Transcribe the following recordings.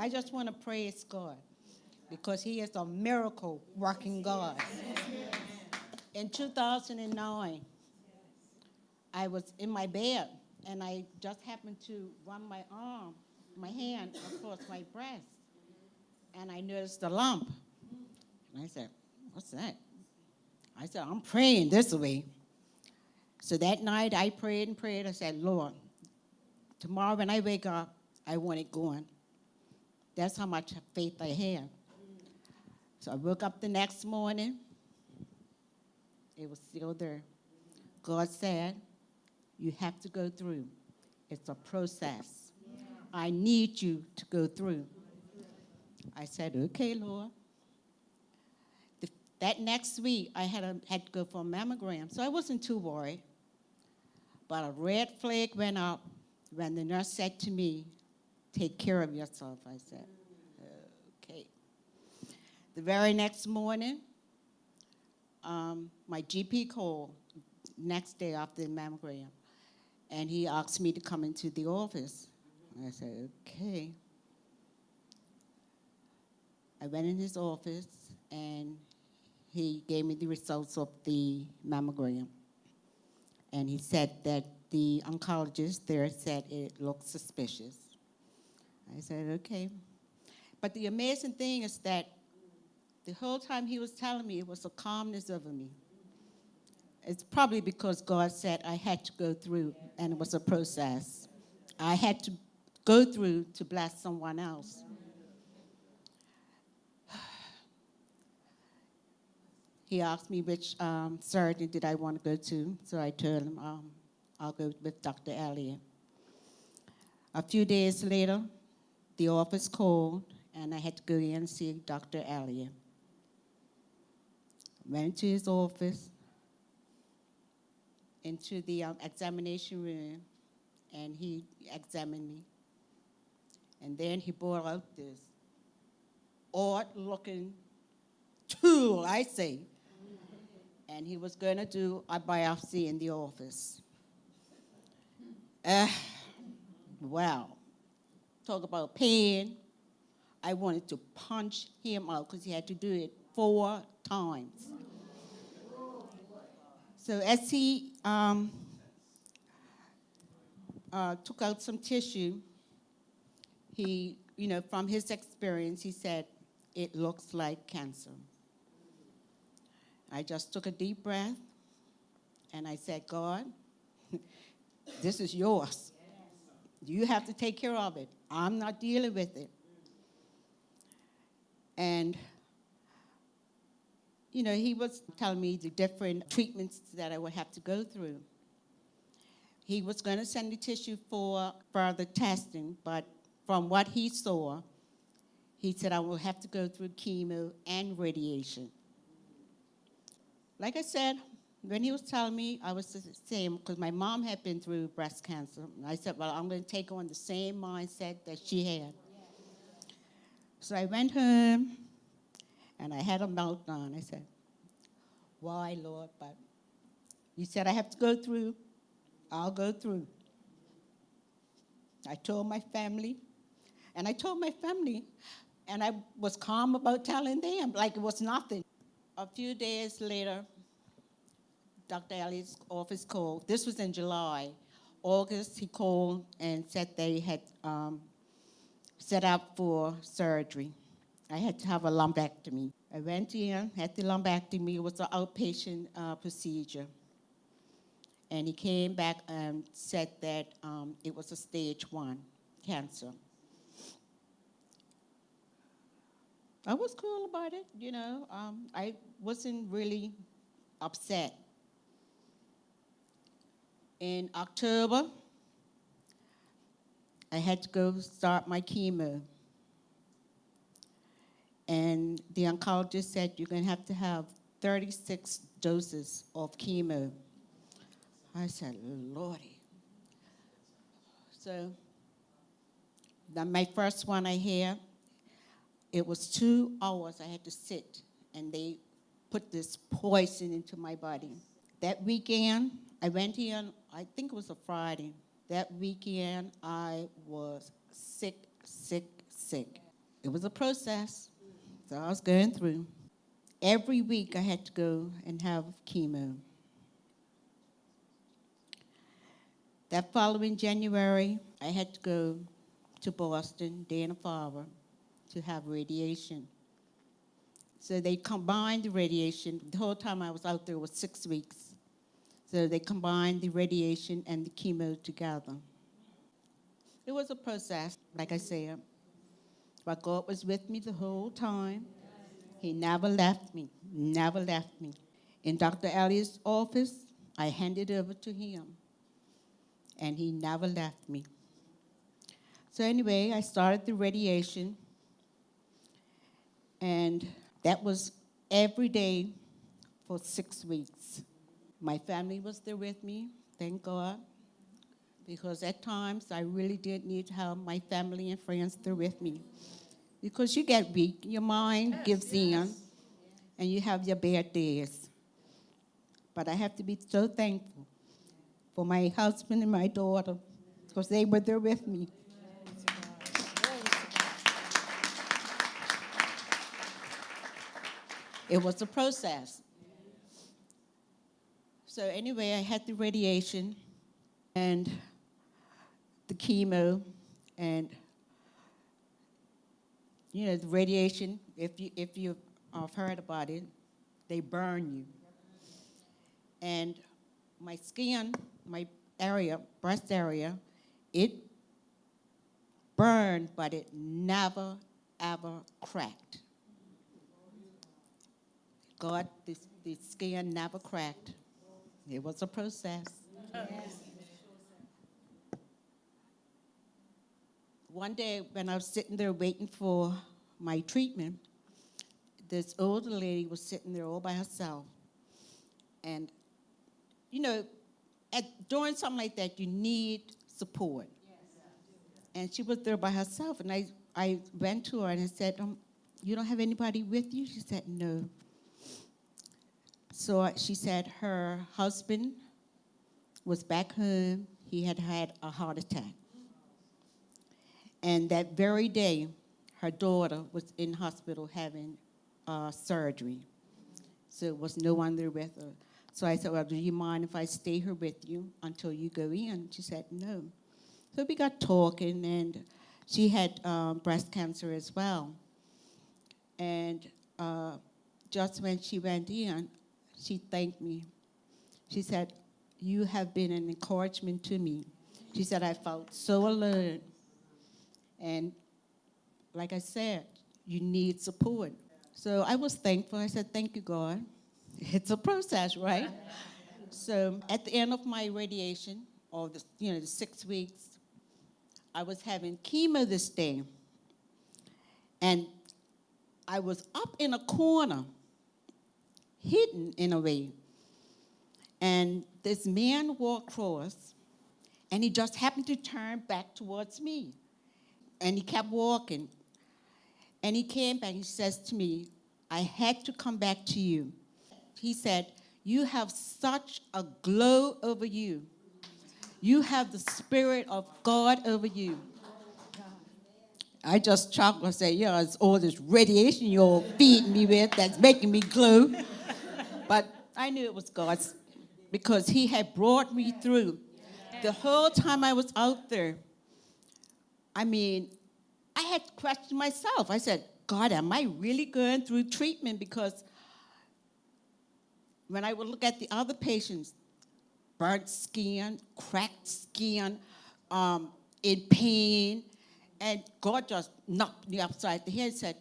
I just want to praise God because he is a miracle working God. In 2009, I was in my bed, and I just happened to run my hand across my breast, and I noticed a lump. And I said, what's that? I said, I'm praying this way. So that night, I prayed and prayed. I said, Lord, tomorrow when I wake up, I want it gone. That's how much faith I had. So I woke up the next morning. It was still there. God said, you have to go through. It's a process. I need you to go through. I said, okay, Lord. That next week, I had to go for a mammogram, so I wasn't too worried. But a red flag went up when the nurse said to me, take care of yourself. I said, okay. The very next morning, my GP called next day after the mammogram, and he asked me to come into the office. I said, okay. I went in his office, and he gave me the results of the mammogram. And he said that the oncologist there said it looked suspicious. I said, okay. But the amazing thing is that the whole time he was telling me, it was a calmness over me. It's probably because God said I had to go through, and it was a process. I had to go through to bless someone else. He asked me which surgeon did I want to go to, so I told him I'll go with Dr. Elliott. A few days later, the office called, and I had to go in and see Dr. Elliott. Went into his office, into the examination room, and he examined me. And then he brought out this odd-looking tool, I say. And he was going to do a biopsy in the office. Wow. Talk about pain. I wanted to punch him out because he had to do it 4 times. So as he took out some tissue, he, from his experience, he said, it looks like cancer. I just took a deep breath, and I said, God, this is yours. You have to take care of it. I'm not dealing with it. And, he was telling me the different treatments that I would have to go through. He was going to send the tissue for further testing, but from what he saw, he said I will have to go through chemo and radiation. Like I said, when he was telling me, I was the same, because my mom had been through breast cancer. And I said, well, I'm going to take on the same mindset that she had. So I went home, and I had a meltdown. I said, why, Lord? But you said I have to go through. I'll go through. I told my family, and I was calm about telling them, like it was nothing. A few days later, Dr. Elliott's office called. This was in July. August, he called and said they had set up for surgery. I had to have a lumpectomy. I went in, had the lumpectomy. It was an outpatient procedure. And he came back and said that it was a stage 1 cancer. I was cool about it, I wasn't really upset. In October, I had to go start my chemo. And the oncologist said, you're going to have 36 doses of chemo. I said, Lordy. So my first one I had, it was 2 hours I had to sit, and they put this poison into my body. That weekend, I went in, I think it was a Friday. That weekend, I was sick. It was a process that I was going through. Every week I had to go and have chemo. That following January, I had to go to Boston, Dana-Farber, to have radiation. So they combined the radiation. The whole time I was out there was 6 weeks. So they combined the radiation and the chemo together. It was a process, like I said. But God was with me the whole time. He never left me, never left me. In Dr. Elliott's office, I handed over to him, and he never left me. So anyway, I started the radiation, and that was every day for 6 weeks. My family was there with me, thank God, because at times I really did need to have my family and friends there with me. Because you get weak, your mind gives in, and you have your bad days. But I have to be so thankful for my husband and my daughter, because they were there with me. It was a process. So anyway, I had the radiation and the chemo, and you know, the radiation, if you've heard about it, they burn you. And my skin, my area, breast area, it burned, but it never, ever cracked. God, the skin never cracked. It was a process. Yes. One day when I was sitting there waiting for my treatment, this older lady was sitting there all by herself. And, you know, doing something like that, you need support. Yes. And she was there by herself. And I went to her and I said, you don't have anybody with you? She said, no. So she said her husband was back home. He had had a heart attack. And that very day, her daughter was in hospital having surgery. So there was no one there with her. So I said, well, do you mind if I stay here with you until you go in? She said, no. So we got talking, and she had breast cancer as well. And just when she went in, she thanked me. She said, you have been an encouragement to me. She said, I felt so alone. And like I said, you need support. So I was thankful. I said, thank you, God. It's a process, right? So at the end of my radiation, or the 6 weeks, I was having chemo this day. And I was up in a corner, hidden in a way. And this man walked across, and he just happened to turn back towards me. And he kept walking. And he came back, he says to me, I had to come back to you. He said, you have such a glow over you. You have the Spirit of God over you. I just chuckled and said, yeah, it's all this radiation you're feeding me with that's making me glow. But I knew it was God's, because he had brought me through. The whole time I was out there, I mean, I had to question myself. I said, God, am I really going through treatment? Because when I would look at the other patients, burnt skin, cracked skin, in pain, and God just knocked me upside the head and said,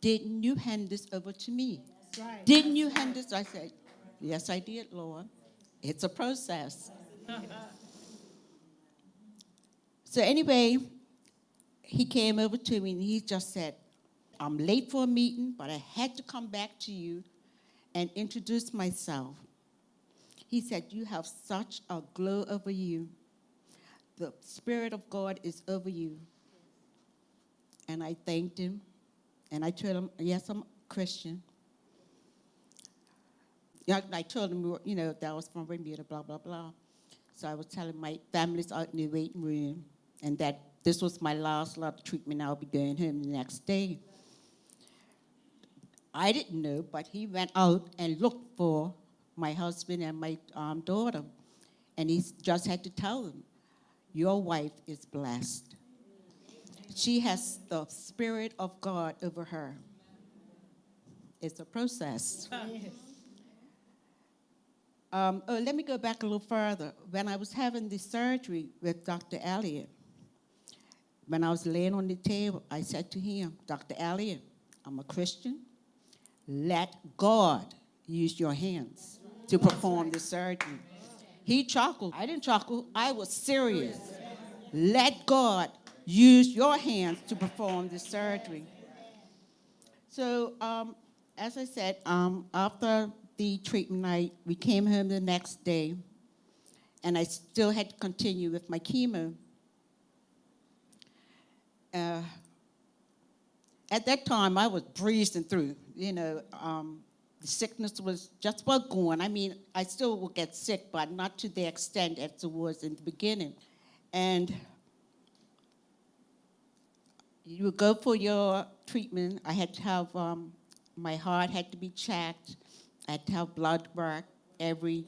didn't you hand this over to me? That's right. Didn't you hand this? I said, yes, I did, Lord. It's a process. So anyway, he came over to me and he just said, I'm late for a meeting, but I had to come back to you and introduce myself. He said, you have such a glow over you. The Spirit of God is over you. And I thanked him. And I told him, yes, I'm a Christian. I told him, that I was from Bermuda, blah, blah, blah. So I was telling my family's out in the waiting room, and that this was my last lot of treatment. I'll be going home the next day. I didn't know, but he went out and looked for my husband and my daughter. And he just had to tell them, your wife is blessed. She has the Spirit of God over her. It's a process. Let me go back a little further. When I was having the surgery with Dr. Elliott, when I was laying on the table, I said to him, Dr. Elliott, I'm a Christian. Let God use your hands to perform the surgery. He chuckled. I didn't chuckle. I was serious. Let God use your hands to perform the surgery. So, as I said, after the treatment, we came home the next day, and I still had to continue with my chemo. At that time, I was breezing through. The sickness was just about gone. I mean, I still would get sick, but not to the extent as it was in the beginning. And you would go for your treatment. I had to have, my heart had to be checked. I had to have blood work every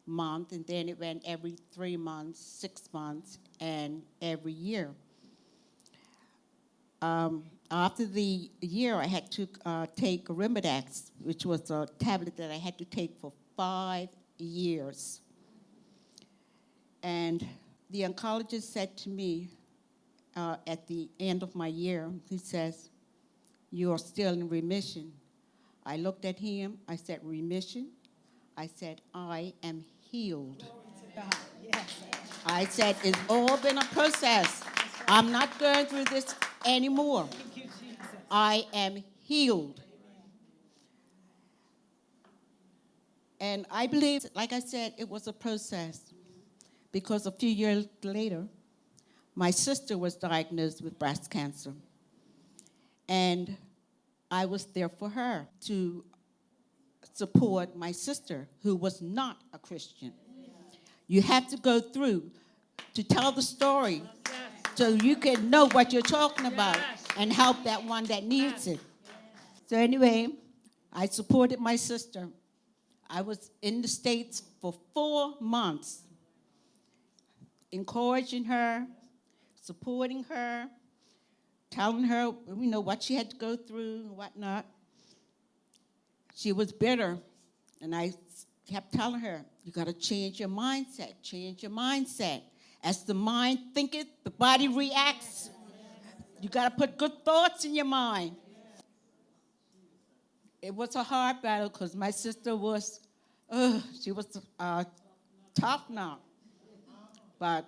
month, and then it went every 3 months, 6 months, and every year. After the year, I had to take Arimidex, which was a tablet that I had to take for 5 years. And the oncologist said to me at the end of my year, he says, you are still in remission. I looked at him, I said, remission? I said, I am healed. I said, it's all been a process. I'm not going through this anymore. I am healed. And I believe, like I said, it was a process. Because a few years later, my sister was diagnosed with breast cancer. And I was there for her to support my sister, who was not a Christian. You have to go through to tell the story so you can know what you're talking about and help that one that needs it. So anyway, I supported my sister. I was in the States for 4 months, encouraging her, supporting her, telling her, what she had to go through and whatnot. She was bitter, and I kept telling her, you got to change your mindset, change your mindset. As the mind thinketh, the body reacts. You got to put good thoughts in your mind. It was a hard battle because my sister was, she was tough now. But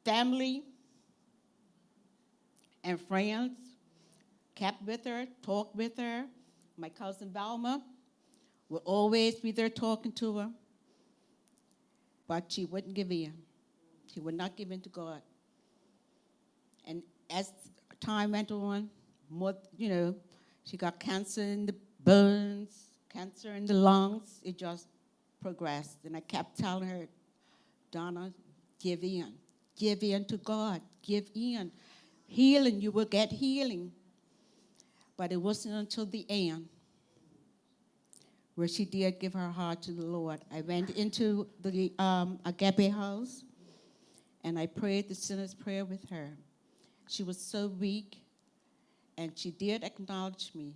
family and friends kept with her, talked with her. My cousin Valma would always be there talking to her. But she wouldn't give in. She would not give in to God. And as time went on, more, she got cancer in the bones, cancer in the lungs. It just progressed. And I kept telling her, Donna, give in. Give in to God. Give in. Healing, you will get healing. But it wasn't until the end where she did give her heart to the Lord. I went into the Agape house, and I prayed the sinner's prayer with her. She was so weak, and she did acknowledge me.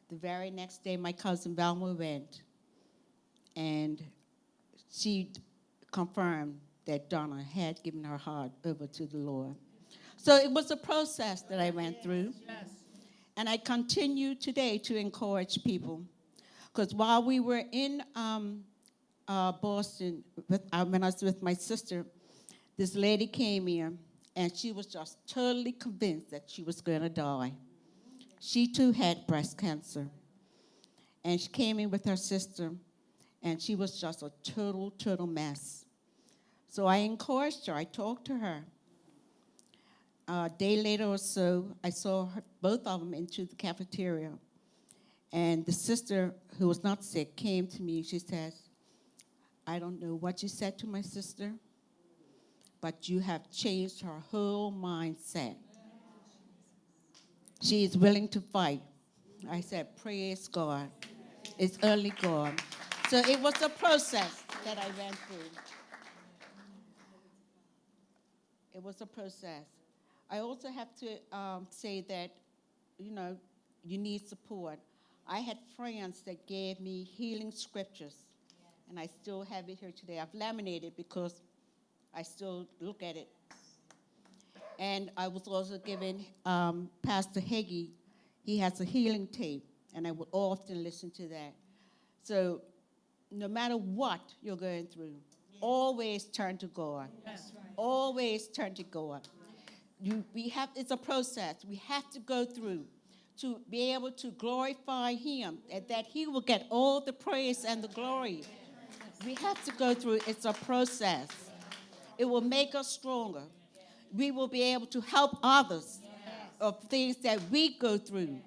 The very next day, my cousin Valma went, and she confirmed that Donna had given her heart over to the Lord. So it was a process that I went through. Yes. And I continue today to encourage people. Because while we were in Boston, when I was with my sister, this lady came in, and she was just totally convinced that she was going to die. She, too, had breast cancer. And she came in with her sister, and she was just a total mess. So I encouraged her. I talked to her. A day later or so, I saw both of them into the cafeteria. And the sister, who was not sick, came to me. She says, I don't know what you said to my sister, but you have changed her whole mindset. She is willing to fight. I said, praise God. It's only God. So it was a process that I went through. It was a process. I also have to say that, you need support. I had friends that gave me healing scriptures, and I still have it here today. I've laminated because I still look at it. And I was also given Pastor Hagee. He has a healing tape, and I would often listen to that. So no matter what you're going through, always turn to God. Yes. Always turn to God. It's a process. We have to go through to be able to glorify him, and that he will get all the praise and the glory. We have to go through. It's a process. It will make us stronger. We will be able to help others of things that we go through,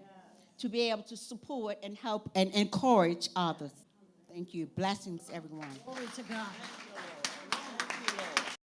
to be able to support and help and encourage others. Thank you. Blessings, everyone. Glory to God.